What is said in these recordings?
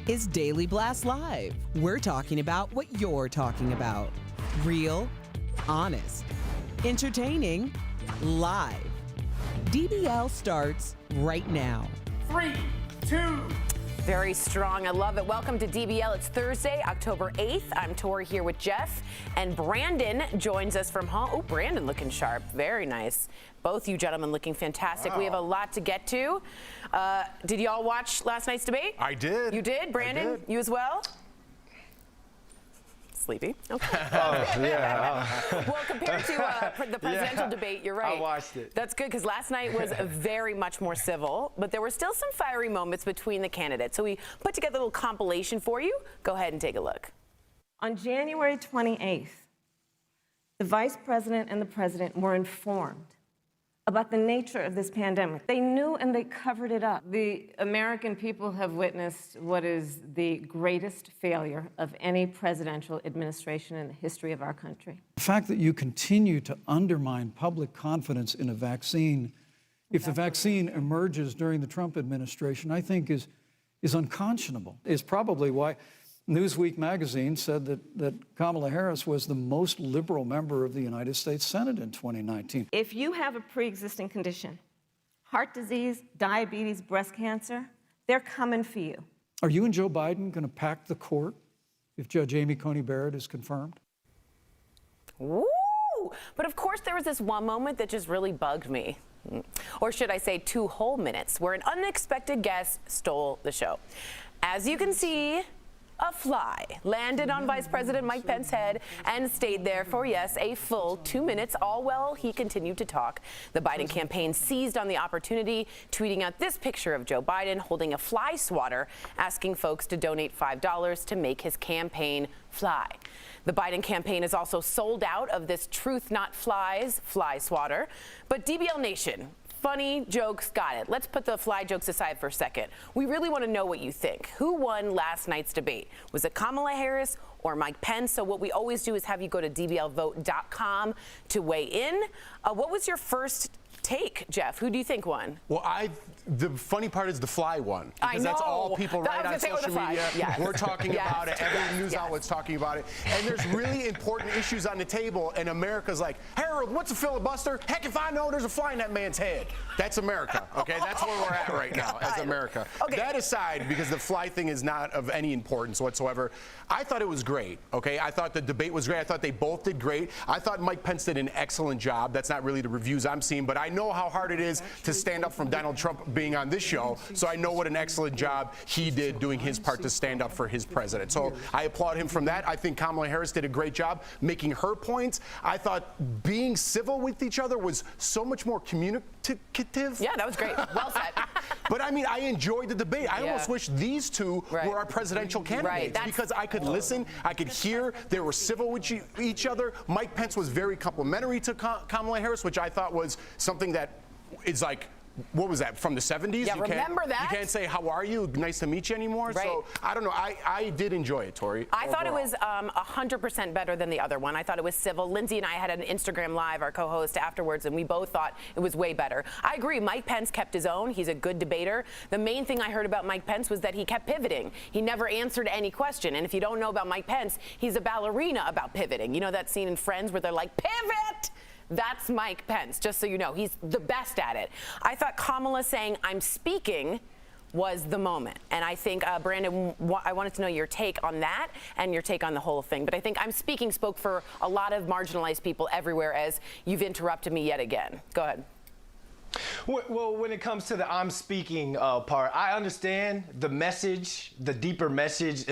is Daily Blast Live. We're talking about what you're talking about. Real, honest, entertaining, live. DBL starts right now. 3, 2. Very strong. I love it. Welcome to DBL. It's Thursday, October 8th. I'm Tori here with Jeff, and Brandon joins us from home. Oh, Brandon looking sharp. Very nice. Both you gentlemen looking fantastic. Wow. We have a lot to get to. Did y'all watch last night's debate? I did. You did? Brandon, I did. You as well? Sleepy. Okay. Yeah. Well, compared to the presidential debate, you're right. I watched it. That's good, because last night was very much more civil, but there were still some fiery moments between the candidates. So we put together a little compilation for you. Go ahead and take a look. On January 28th, the vice president and the president were informed about the nature of this pandemic. They knew and they covered it up. The American people have witnessed what is the greatest failure of any presidential administration in the history of our country. The fact that you continue to undermine public confidence in a vaccine, if the vaccine emerges during the Trump administration, I think is unconscionable. Is probably why Newsweek magazine said that Kamala Harris was the most liberal member of the United States Senate in 2019. If you have a pre-existing condition, heart disease, diabetes, breast cancer, they're coming for you. Are you and Joe Biden going to pack the court if Judge Amy Coney Barrett is confirmed? Woo! But of course there was this one moment that just really bugged me. Or should I say 2 whole minutes, where an unexpected guest stole the show. As you can see, a fly landed on Vice President Mike Pence's head and stayed there for, yes, a full 2 minutes, all while he continued to talk. The Biden campaign seized on the opportunity, tweeting out this picture of Joe Biden holding a fly swatter, asking folks to donate $5 to make his campaign fly. The Biden campaign is also sold out of this Truth Not Flies fly swatter. But DBL Nation, funny jokes, got it. Let's put the fly jokes aside for a second. We really want to know what you think. Who won last night's debate? Was it Kamala Harris or Mike Pence? So what we always do is have you go to dblvote.com to weigh in. What was your first take, Jeff? Who do you think won? Well, the funny part is the fly one. Because that's all people write on social media. Yes. We're talking about it. Every news outlet's talking about it. And there's really important issues on the table, and America's like, Harold, what's a filibuster? Heck, if I know there's a fly in that man's head. That's America, okay? That's where we're at right now as America. Okay. That aside, because the fly thing is not of any importance whatsoever, I thought it was great, okay? I thought the debate was great. I thought they both did great. I thought Mike Pence did an excellent job. That's not really the reviews I'm seeing, but I know how hard it is to stand up from Donald Trump being on this show, so I know what an excellent job he did doing his part to stand up for his president. So I applaud him from that. I think Kamala Harris did a great job making her points. I thought being civil with each other was so much more communicative. Yeah, that was great. Well said. But I mean, I enjoyed the debate. I almost wish these two were our presidential candidates because I could listen, I could hear, they were civil with each other. Mike Pence was very complimentary to Kamala Harris, which I thought was something that is like, what was that, from the 70s? Yeah, remember that? You can't say, how are you, nice to meet you anymore. Right. So, I don't know, I did enjoy it, Tori. I thought it was 100% better than the other one. I thought it was civil. Lindsay and I had an Instagram Live, our co-host, afterwards, and we both thought it was way better. I agree, Mike Pence kept his own. He's a good debater. The main thing I heard about Mike Pence was that he kept pivoting. He never answered any question. And if you don't know about Mike Pence, he's a ballerina about pivoting. You know that scene in Friends where they're like, pivot? That's Mike Pence, just so you know. He's the best at it. I thought Kamala saying, I'm speaking, was the moment. And I think, Brandon, I wanted to know your take on that and your take on the whole thing. But I think I'm speaking spoke for a lot of marginalized people everywhere, as you've interrupted me yet again. Go ahead. Well, when it comes to the I'm speaking part, I understand the message, the deeper message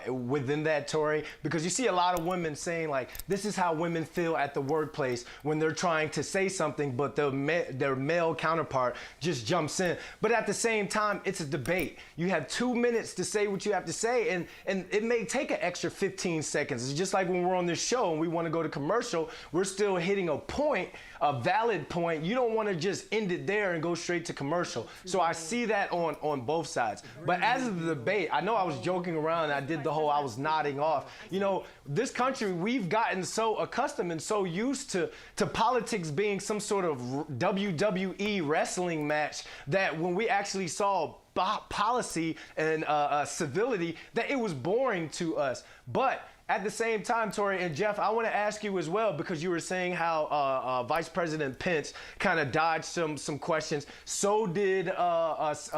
within that, Tori, because you see a lot of women saying, like, this is how women feel at the workplace when they're trying to say something, but their male counterpart just jumps in. But at the same time, it's a debate. You have 2 minutes to say what you have to say, and it may take an extra 15 seconds. It's just like when we're on this show and we want to go to commercial, we're still hitting a point, a valid point. You don't want to just end it there and go straight to commercial. So I see that on both sides. But as of the debate, I know I was joking around and I did the whole, I was nodding off. You know, this country, we've gotten so accustomed and so used to politics being some sort of WWE wrestling match that when we actually saw policy and civility that it was boring to us. But at the same time, Tori and Jeff, I want to ask you as well, because you were saying how Vice President Pence kind of dodged some questions. So did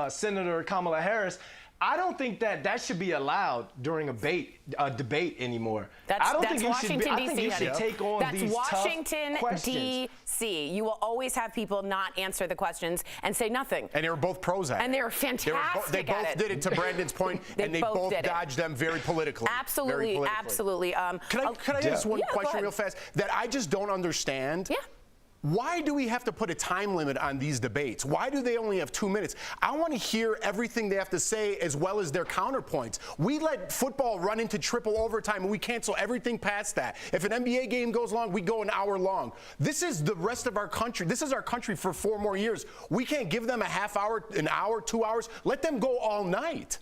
Senator Kamala Harris. I don't think that should be allowed during a debate anymore. That's Washington, D.C. you should take on That's these Washington, tough questions. D.C. You will always have people not answer the questions and say nothing. And they were both pros at it. And they were fantastic They both did it, to Brandon's point, and they both dodged them very politically. Absolutely, absolutely. Can I ask one question real fast that I just don't understand? Yeah. Why do we have to put a time limit on these debates? Why do they only have 2 minutes? I want to hear everything they have to say as well as their counterpoints. We let football run into triple overtime and we cancel everything past that. If an NBA game goes long, we go an hour long. This is the rest of our country. This is our country for 4 more years. We can't give them a half hour, an hour, 2 hours. Let them go all night.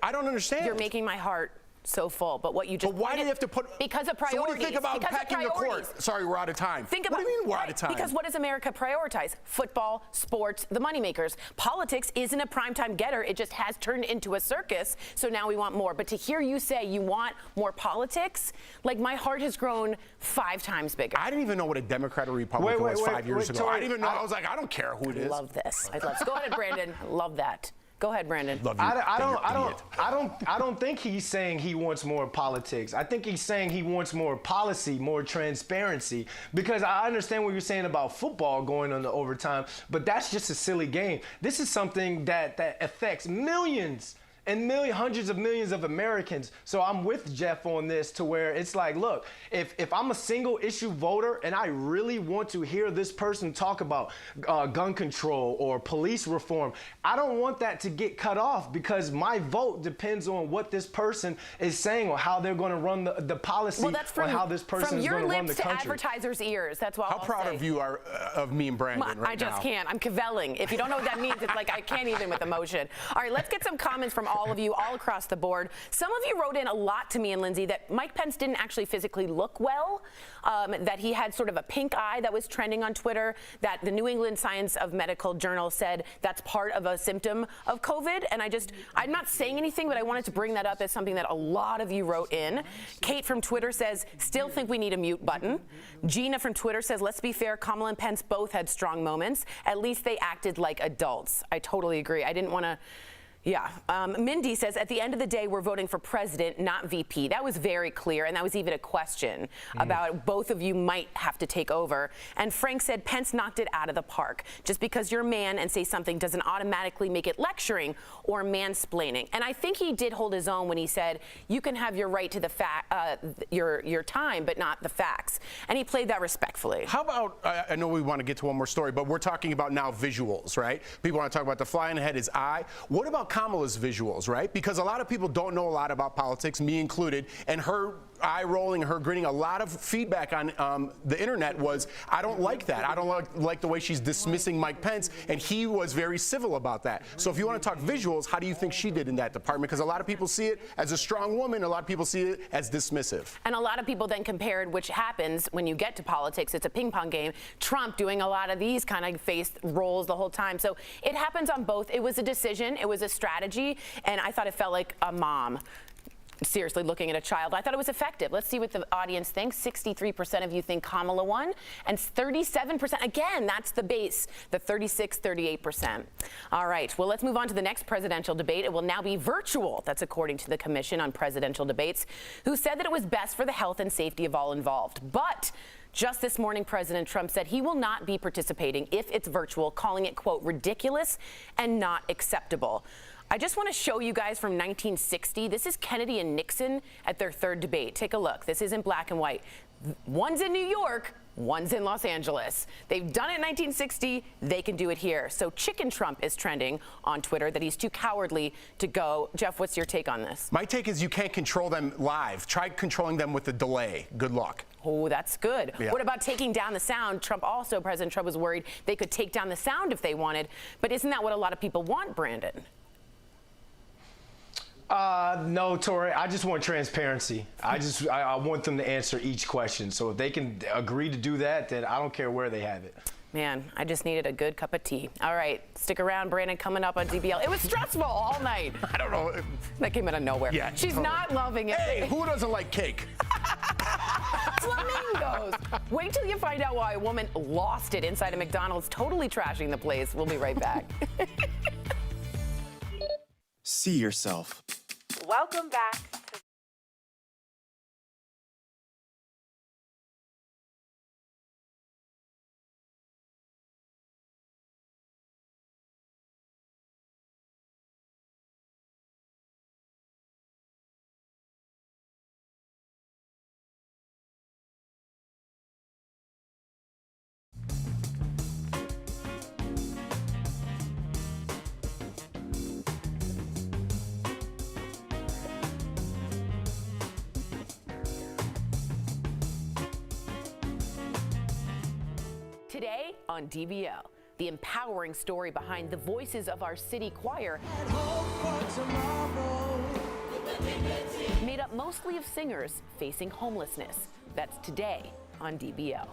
I don't understand. You're making my heart so full, but what you just But why do you have to put? Because of priorities. So what do you think about packing the court? Sorry, we're out of time. Think about, what do you mean we're out of time? Because what does America prioritize? Football, sports, the moneymakers. Politics isn't a primetime getter. It just has turned into a circus. So now we want more. But to hear you say you want more politics, like my heart has grown 5 times bigger. I didn't even know what a Democrat or Republican was 5 years ago. I didn't even know. I was like, I don't care who it is. I love this. Go ahead, Brandon. I love that. Go ahead, Brandon. Love you. I don't think he's saying he wants more politics. I think he's saying he wants more policy, more transparency. Because I understand what you're saying about football going on to overtime, but that's just a silly game. This is something that affects millions and hundreds of millions of Americans. So I'm with Jeff on this, to where it's like, look, if I'm a single issue voter and I really want to hear this person talk about gun control or police reform, I don't want that to get cut off, because my vote depends on what this person is saying or how they're going to run the policy, well, that's from, or how this person is going to run the country. From your lips to advertisers' ears. That's what How proud of you are of me and Brandon right now? I just can't. I'm cavelling. If you don't know what that means, it's like I can't even with emotion. All right, let's get some comments from all of you, all across the board. Some of you wrote in a lot to me and Lindsay that Mike Pence didn't actually physically look well, that he had sort of a pink eye that was trending on Twitter, that the New England Science of Medical Journal said that's part of a symptom of COVID. And I'm not saying anything, but I wanted to bring that up as something that a lot of you wrote in. Kate from Twitter says, still think we need a mute button. Gina from Twitter says, let's be fair, Kamala and Pence both had strong moments. At least they acted like adults. I totally agree. I didn't want to. Yeah. Mindy says, at the end of the day, we're voting for president, not VP. That was very clear, and that was even a question about both of you might have to take over. And Frank said, Pence knocked it out of the park. Just because you're a man and say something doesn't automatically make it lecturing or mansplaining. And I think he did hold his own when he said, you can have your right to the your time, but not the facts. And he played that respectfully. How about, I know we want to get to one more story, but we're talking about now visuals, right? People want to talk about the fly in the head, his eye. What about Kamala's visuals, right? Because a lot of people don't know a lot about politics, me included, and her eye rolling, her grinning, a lot of feedback on the internet was, I don't like that. I don't like the way she's dismissing Mike Pence, and he was very civil about that. So if you want to talk visuals, how do you think she did in that department? Because a lot of people see it as a strong woman, a lot of people see it as dismissive. And a lot of people then compared, which happens when you get to politics, it's a ping pong game, Trump doing a lot of these kind of face rolls the whole time. So it happens on both. It was a decision, it was a strategy, and I thought it felt like a mom seriously looking at a child. I thought it was effective. Let's see what the audience thinks. 63% of you think Kamala won, and 37%, again, that's the base, the 38%. All right, well, let's move on to the next presidential debate. It will now be virtual. That's according to the Commission on Presidential Debates, who said that it was best for the health and safety of all involved. But just this morning, President Trump said he will not be participating if it's virtual, calling it, quote, ridiculous and not acceptable. I just want to show you guys from 1960. This is Kennedy and Nixon at their third debate. Take a look. This is in black and white. One's in New York, one's in Los Angeles. They've done it in 1960. They can do it here. So Chicken Trump is trending on Twitter that he's too cowardly to go. Jeff, what's your take on this? My take is you can't control them live. Try controlling them with a delay. Good luck. Oh, that's good. Yeah. What about taking down the sound? President Trump was worried they could take down the sound if they wanted. But isn't that what a lot of people want, Brandon? No, Tori, I just want transparency. I want them to answer each question. So if they can agree to do that, then I don't care where they have it. Man, I just needed a good cup of tea. All right, stick around, Brandon, coming up on DBL. It was stressful all night. I don't know. That came out of nowhere. Yeah, She's totally. not loving it. Hey, who doesn't like cake? Flamingos. Wait till you find out why a woman lost it inside a McDonald's, totally trashing the place. We'll be right back. See yourself. Welcome back. Today on DBL, the empowering story behind the voices of our city choir, made up mostly of singers facing homelessness. That's today on DBL.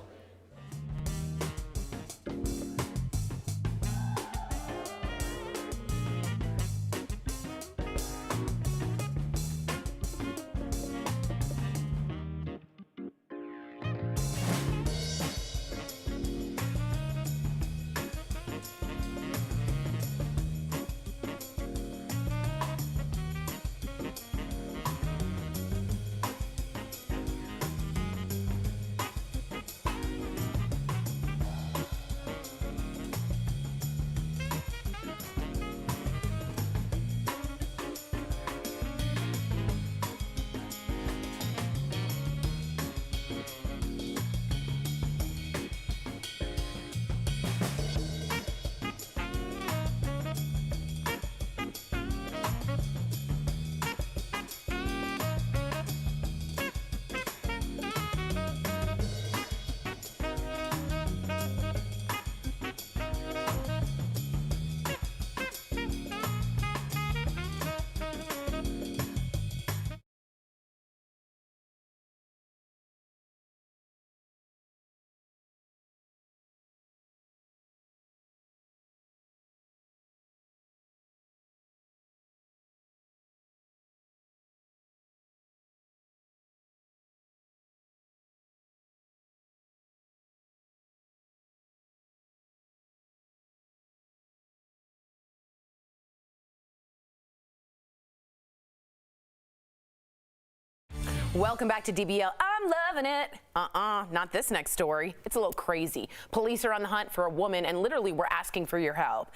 Welcome back to DBL. I'm loving it. Not this next story. It's a little crazy. Police are on the hunt for a woman and literally we're asking for your help.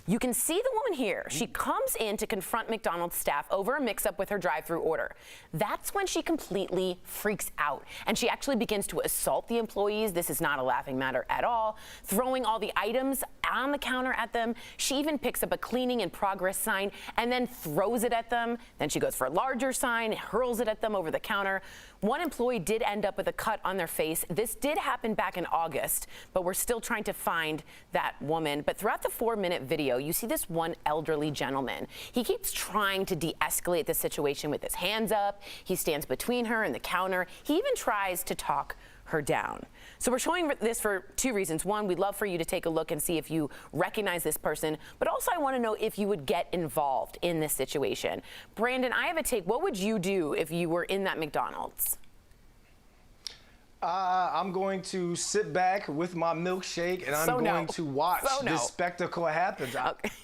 You can see the woman here. She comes in to confront McDonald's staff over a mix-up with her drive-through order. That's when she completely freaks out, and she actually begins to assault the employees. This is not a laughing matter at all. Throwing all the items on the counter at them. She even picks up a cleaning in progress sign and then throws it at them. Then she goes for a larger sign, hurls it at them over the counter. One employee did end up with a cut on their face. This did happen back in August, but we're still trying to find that woman. But throughout the 4-minute video, you see this one elderly gentleman. He keeps trying to de-escalate the situation with his hands up. He stands between her and the counter. He even tries to talk her down. So we're showing this for 2 reasons. One, we'd love for you to take a look and see if you recognize this person, but also I want to know if you would get involved in this situation. Brandon, I have a take. What would you do if you were in that McDonald's? I'm going to sit back with my milkshake and I'm going to watch this spectacle happen.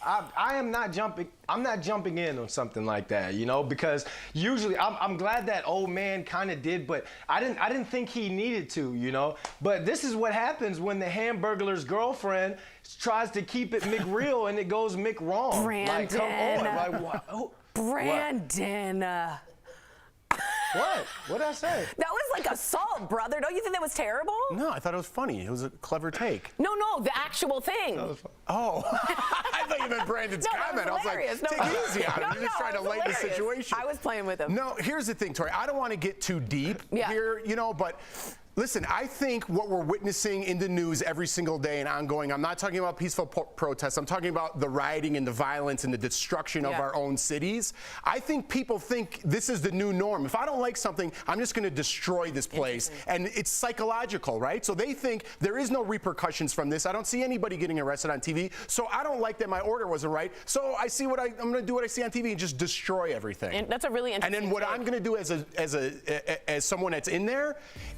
I am not jumping. I'm not jumping in on something like that, you know, because usually I'm glad that old man kind of did, but I didn't think he needed to, you know. But this is what happens when the Hamburglar's girlfriend tries to keep it McReal and it goes McWrong. Brandon. Like, come on. Like, what? Brandon. What? What'd I say? That was like assault, brother. Don't you think that was terrible? No, I thought it was funny. It was a clever take. No, the actual thing. Oh, I thought you meant Brandon's comment. I was like, take it easy on him. You're just trying to lighten the situation. I was playing with him. No, here's the thing, Tori. I don't want to get too deep here, you know, but Listen, I think what we're witnessing in the news every single day and ongoing, I'm not talking about peaceful protests, I'm talking about the rioting and the violence and the destruction of our own cities. I think people think this is the new norm. If I don't like something, I'm just going to destroy this place. And it's psychological, right? So they think there is no repercussions from this. I don't see anybody getting arrested on TV. So I don't like that my order wasn't right. So I see I'm going to do what I see on TV and just destroy everything. And that's a really interesting And then what take. I'm going to do as someone that's in there,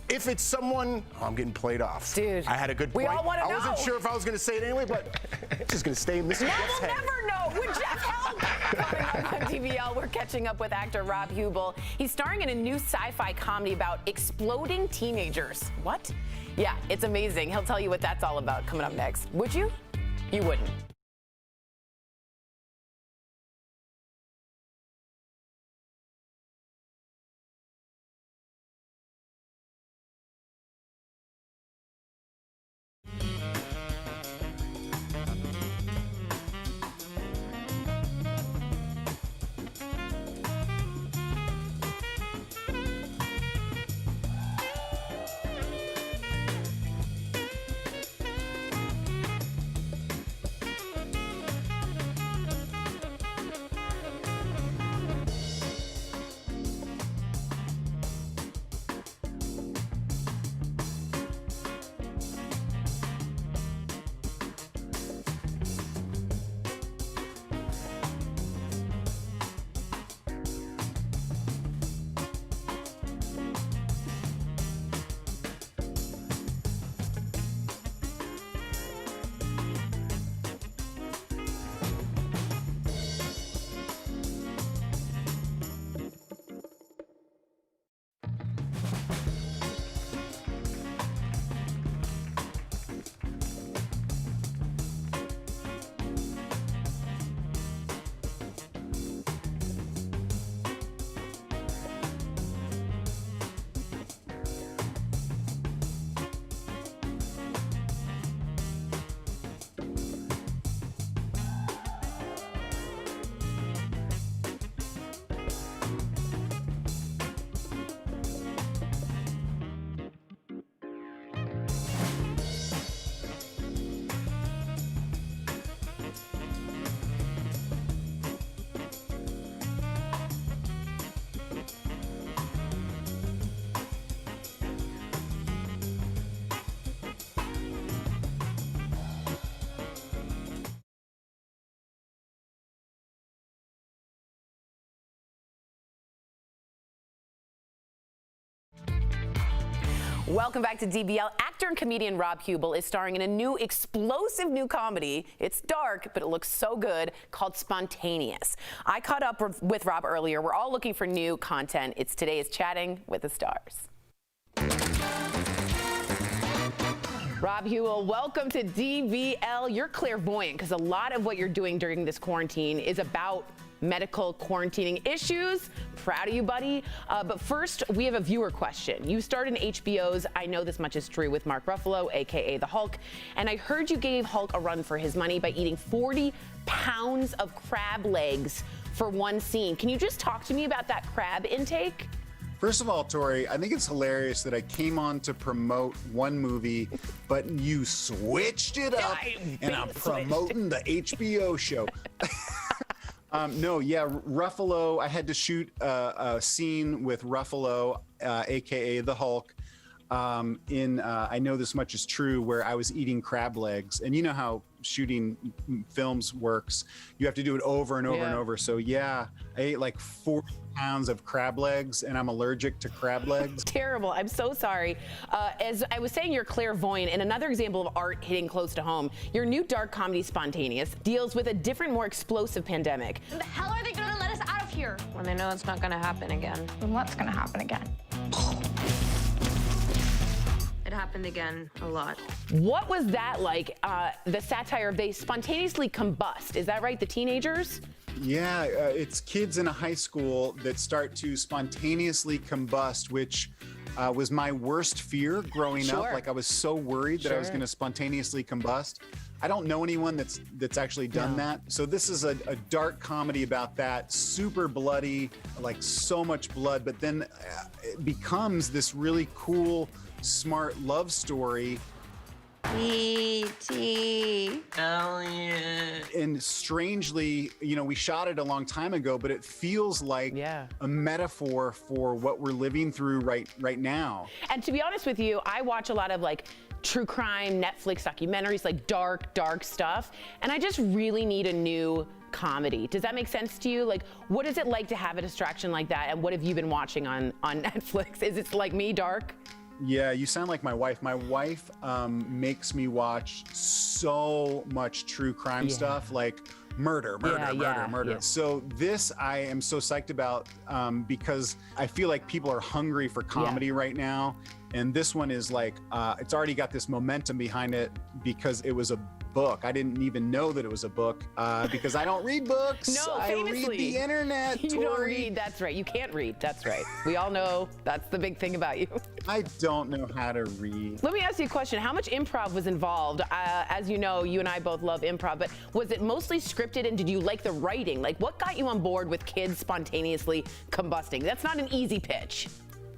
if it's someone, I'm getting played off. Dude, I had a good we point. all wanna I wasn't know. sure if I was going to say it anyway, but I'm just going to stay in Mr. Now Jeff's we'll head. never know with Jeff Help. Coming up on DBL, we're catching up with actor Rob Huebel. He's starring in a new sci-fi comedy about exploding teenagers. What? Yeah, it's amazing. He'll tell you what that's all about coming up next. Would you? You wouldn't. Welcome back to DBL. Actor and comedian Rob Huebel is starring in a new explosive new comedy. It's dark, but it looks so good, called Spontaneous. I caught up with Rob earlier. We're all looking for new content. It's Today's Chatting with the Stars. Rob Huebel, welcome to DBL. You're clairvoyant because a lot of what you're doing during this quarantine is about medical quarantining issues. Proud of you, buddy. But first, we have a viewer question. You starred in HBO's I Know This Much Is True with Mark Ruffalo, aka the Hulk, and I heard you gave Hulk a run for his money by eating 40 pounds of crab legs for one scene. Can you just talk to me about that crab intake? First of all, Tori, I think it's hilarious that I came on to promote one movie, but you switched it up, and I'm promoting the HBO show. No, yeah, Ruffalo, I had to shoot a scene with Ruffalo, aka the Hulk, in I Know This Much Is True, where I was eating crab legs. And you know how shooting films works. You have to do it over and over and over. So yeah, I ate like 40 pounds of crab legs, and I'm allergic to crab legs. Terrible. I'm so sorry. As I was saying, you're clairvoyant, and another example of art hitting close to home. Your new dark comedy, Spontaneous, deals with a different, more explosive pandemic. When the hell are they going to let us out of here? When they know it's not going to happen again. And what's going to happen again? It happened again a lot. What was that like? The satire, they spontaneously combust. Is that right? The teenagers? Yeah, it's kids in a high school that start to spontaneously combust, which was my worst fear growing up. Like, I was so worried that I was going to spontaneously combust. I don't know anyone that's actually done that. So this is a dark comedy about that, super bloody, like so much blood, but then it becomes this really cool, smart love story. E.T. Elliot. And strangely, you know, we shot it a long time ago, but it feels like a metaphor for what we're living through right now. And to be honest with you, I watch a lot of like true crime, Netflix documentaries, like dark stuff. And I just really need a new comedy. Does that make sense to you? Like, what is it like to have a distraction like that? And what have you been watching on Netflix? Is it like me, dark? Yeah, you sound like my wife. My wife makes me watch so much true crime stuff, like murder. So this I am so psyched about because I feel like people are hungry for comedy right now. And this one is like, it's already got this momentum behind it because it was a book. I didn't even know that it was a book because I don't read books. No, I famously. read the internet. You don't read, that's right. You can't read, that's right. We all know that's the big thing about you. I don't know how to read. Let me ask you a question. How much improv was involved? As you know, you and I both love improv, but was it mostly scripted and did you like the writing? Like what got you on board with kids spontaneously combusting? That's not an easy pitch.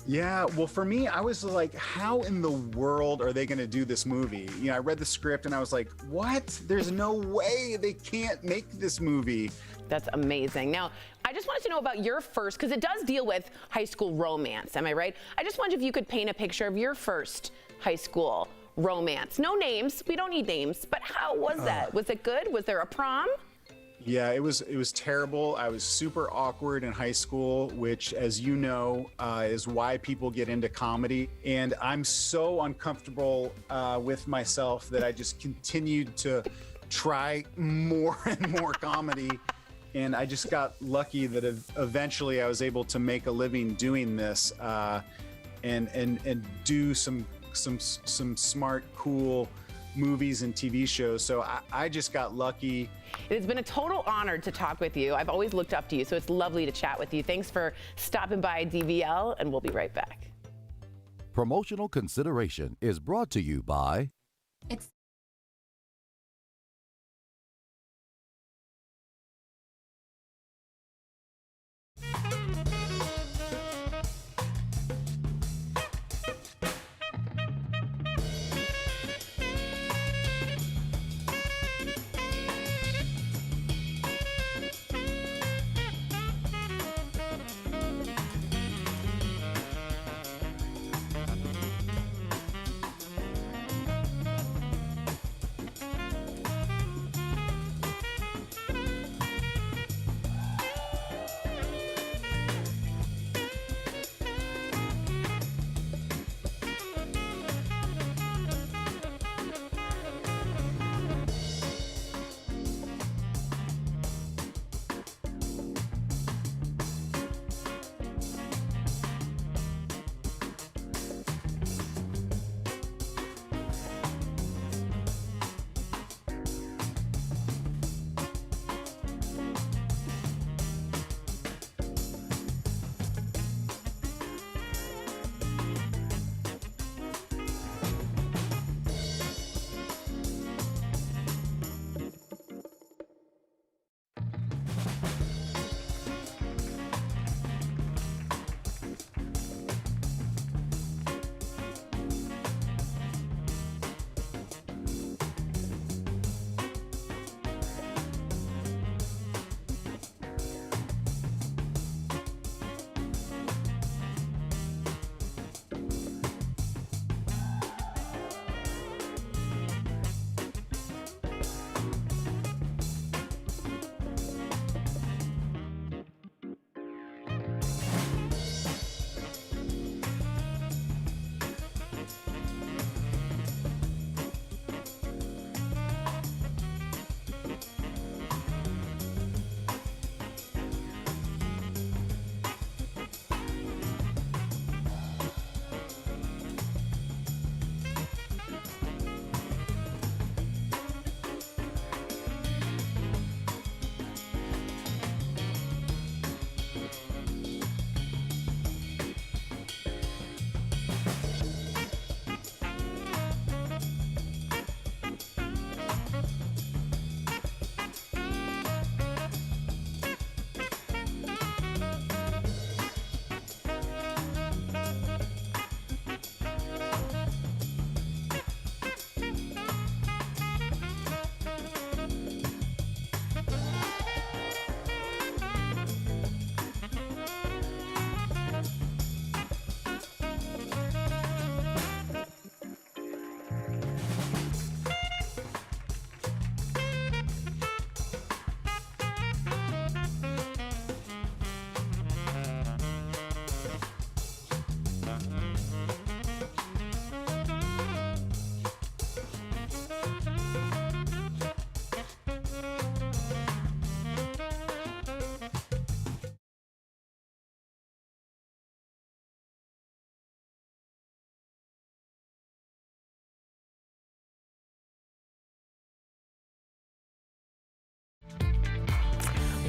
Yeah, well, for me, I was like, how in the world are they going to do this movie? You know, I read the script and I was like, what? There's no way they can't make this movie. That's amazing. Now, I just wanted to know about your first, because it does deal with high school romance, am I right? I just wondered if you could paint a picture of your first high school romance. No names, we don't need names, but how was that? Was it good? Was there a prom? Yeah, it was terrible. I was super awkward in high school, which, as you know, is why people get into comedy. And I'm so uncomfortable with myself that I just continued to try more and more comedy. And I just got lucky that eventually I was able to make a living doing this and do some smart, cool movies and TV shows. So I just got lucky. It has been a total honor to talk with you. I've always looked up to you, so it's lovely to chat with you. Thanks for stopping by DBL, and we'll be right back. Promotional consideration is brought to you by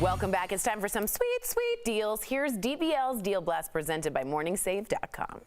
Welcome back. It's time for some sweet, sweet deals. Here's DBL's Deal Blast presented by MorningSave.com.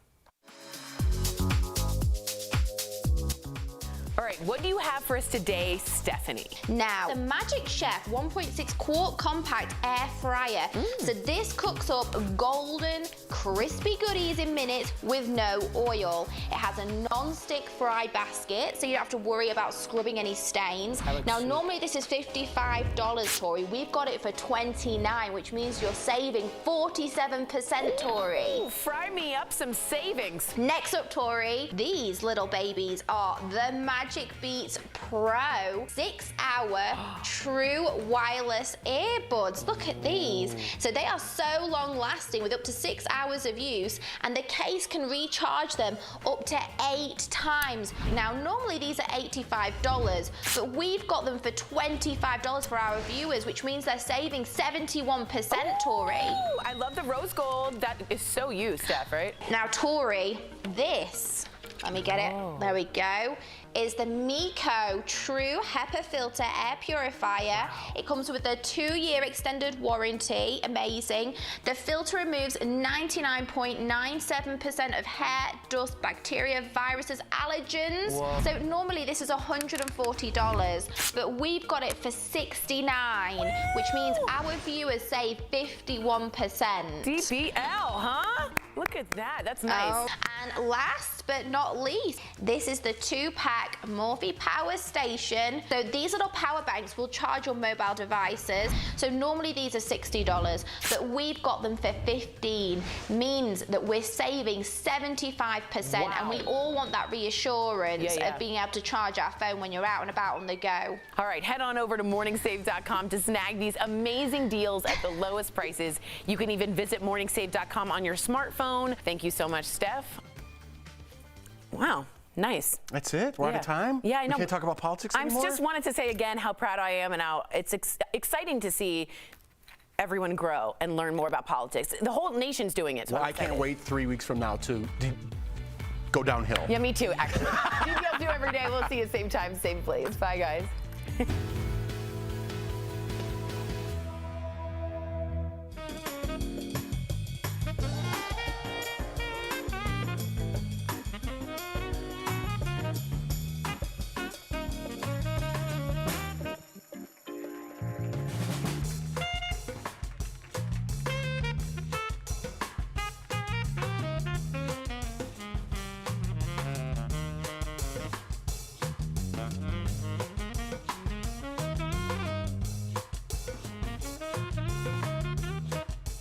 All right, what do you have for us today, Stephanie? Now, the Magic Chef 1.6 quart compact air fryer. So this cooks up golden, crispy goodies in minutes with no oil. It has a non-stick fry basket, so you don't have to worry about scrubbing any stains. Now, normally this is $55, Tori. We've got it for $29, which means you're saving 47%, Tori. Ooh, fry me up some savings. Next up, Tori, these little babies are the Magic Beats Pro 6-hour true wireless earbuds. Look at these. So they are so long lasting with up to 6 hours of use, and the case can recharge them up to 8 times. Now, normally these are $85, but we've got them for $25 for our viewers, which means they're saving 71%, Tori. Ooh, I love the rose gold. That is so you, Steph, right? Now, Tori, this, let me get it. There we go. Is the Miko True HEPA Filter Air Purifier. It comes with a 2-year extended warranty. Amazing. The filter removes 99.97% of hair, dust, bacteria, viruses, allergens. Whoa. So normally this is $140, but we've got it for $69, which means our viewers save 51%. DBL, huh? Look at that. That's nice. And last but not least, this is the 2-pack Morphe Power Station. So these little power banks will charge your mobile devices. So normally these are $60, but we've got them for $15. Means that we're saving 75%, and we all want that reassurance of being able to charge our phone when you're out and about on the go. All right, head on over to morningsave.com to snag these amazing deals at the lowest prices. You can even visit morningsave.com on your smartphone. Thank you so much, Steph. Wow. Nice. That's it? We're out of time? Yeah, I know. We can't talk about politics anymore? I just wanted to say again how proud I am and how it's exciting to see everyone grow and learn more about politics. The whole nation's doing it. So well, I can't wait 3 weeks from now to go downhill. Yeah, me too, actually. DBL do every day. We'll see you same time, same place. Bye, guys.